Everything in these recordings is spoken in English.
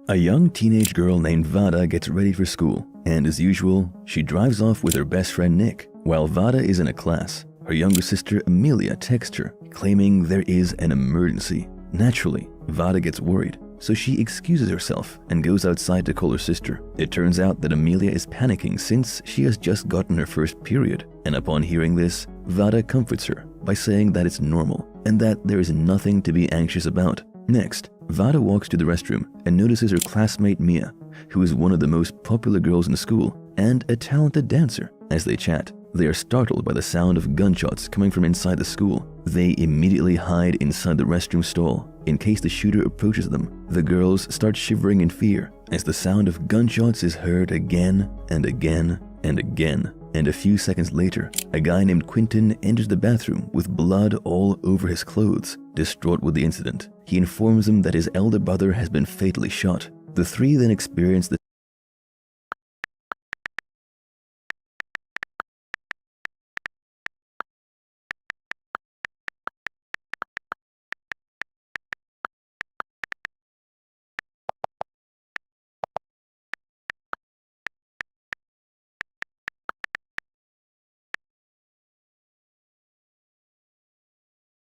A young teenage girl named Vada gets ready for school, and as usual, she drives off with her best friend Nick. While Vada is in a class, her younger sister Amelia texts her, claiming there is an emergency. Naturally, Vada gets worried, so she excuses herself and goes outside to call her sister. It turns out that Amelia is panicking since she has just gotten her first period, and upon hearing this, Vada comforts her by saying that it's normal and that there is nothing to be anxious about. Next, Vada walks to the restroom and notices her classmate Mia, who is one of the most popular girls in school and a talented dancer. As they chat, they are startled by the sound of gunshots coming from inside the school. They immediately hide inside the restroom stall in case the shooter approaches them. The girls start shivering in fear as the sound of gunshots is heard again and again and again. And a few seconds later, a guy named Quentin enters the bathroom with blood all over his clothes. Distraught with the incident, he informs them that his elder brother has been fatally shot. The three then experience the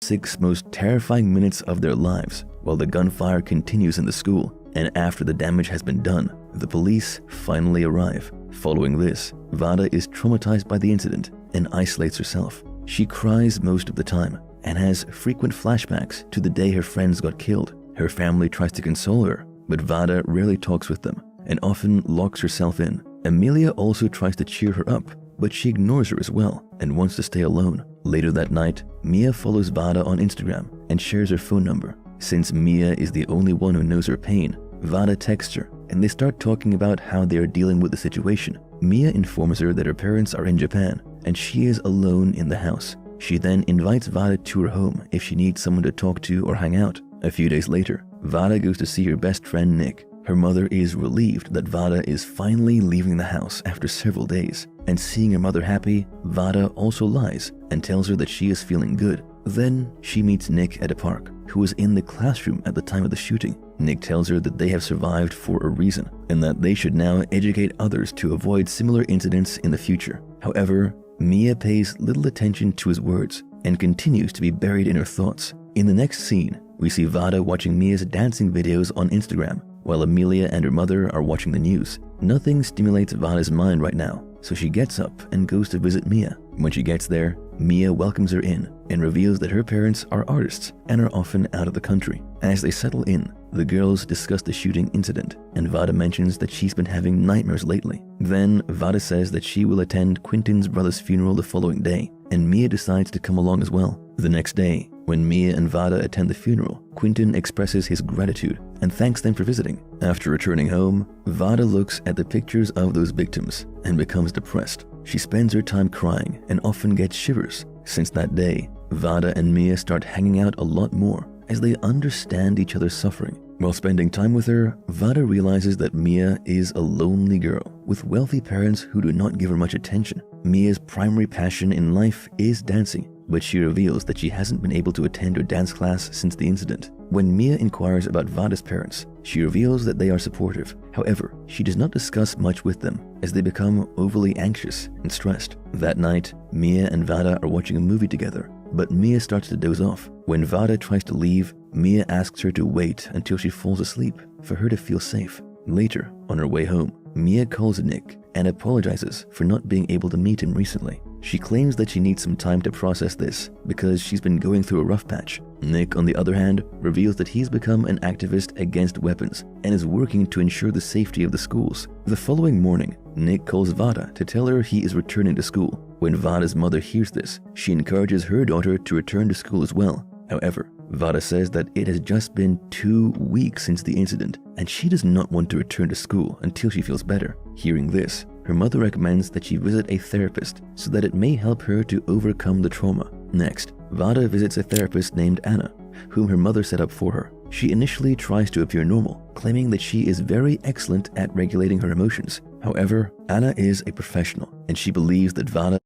6 most terrifying minutes of their lives while the gunfire continues in the school. And after the damage has been done, the police finally arrive. Following this, Vada is traumatized by the incident and isolates herself. She cries most of the time and has frequent flashbacks to the day her friends got killed. Her family tries to console her, but Vada rarely talks with them and often locks herself in. Amelia also tries to cheer her up, but she ignores her as well and wants to stay alone. Later that night, Mia follows Vada on Instagram and shares her phone number. Since Mia is the only one who knows her pain, Vada texts her and they start talking about how they are dealing with the situation. Mia informs her that her parents are in Japan and she is alone in the house. She then invites Vada to her home if she needs someone to talk to or hang out. A few days later, Vada goes to see her best friend Nick. Her mother is relieved that Vada is finally leaving the house after several days, and seeing her mother happy, Vada also lies and tells her that she is feeling good. Then she meets Nick at a park, who was in the classroom at the time of the shooting. Nick tells her that they have survived for a reason and that they should now educate others to avoid similar incidents in the future. However, Mia pays little attention to his words and continues to be buried in her thoughts. In the next scene, we see Vada watching Mia's dancing videos on Instagram, while Amelia and her mother are watching the news. Nothing stimulates Vada's mind right now, so she gets up and goes to visit Mia. When she gets there, Mia welcomes her in and reveals that her parents are artists and are often out of the country. As they settle in, the girls discuss the shooting incident, and Vada mentions that she's been having nightmares lately. Then Vada says that she will attend Quentin's brother's funeral the following day, and Mia decides to come along as well. The next day, when Mia and Vada attend the funeral, Quentin expresses his gratitude and thanks them for visiting. After returning home, Vada looks at the pictures of those victims and becomes depressed. She spends her time crying and often gets shivers. Since that day, Vada and Mia start hanging out a lot more as they understand each other's suffering. While spending time with her, Vada realizes that Mia is a lonely girl with wealthy parents who do not give her much attention. Mia's primary passion in life is dancing, but she reveals that she hasn't been able to attend her dance class since the incident. When Mia inquires about Vada's parents, she reveals that they are supportive. However, she does not discuss much with them as they become overly anxious and stressed. That night, Mia and Vada are watching a movie together, but Mia starts to doze off. When Vada tries to leave, Mia asks her to wait until she falls asleep for her to feel safe. Later, on her way home, Mia calls Nick and apologizes for not being able to meet him recently. She claims that she needs some time to process this because she's been going through a rough patch. Nick, on the other hand, reveals that he's become an activist against weapons and is working to ensure the safety of the schools. The following morning, Nick calls Vada to tell her he is returning to school. When Vada's mother hears this, she encourages her daughter to return to school as well. However, Vada says that it has just been 2 weeks since the incident and she does not want to return to school until she feels better. Hearing this, her mother recommends that she visit a therapist so that it may help her to overcome the trauma. Next, Vada visits a therapist named Anna, whom her mother set up for her. She initially tries to appear normal, claiming that she is very excellent at regulating her emotions. However, Anna is a professional and she believes that Vada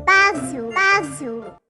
espaço.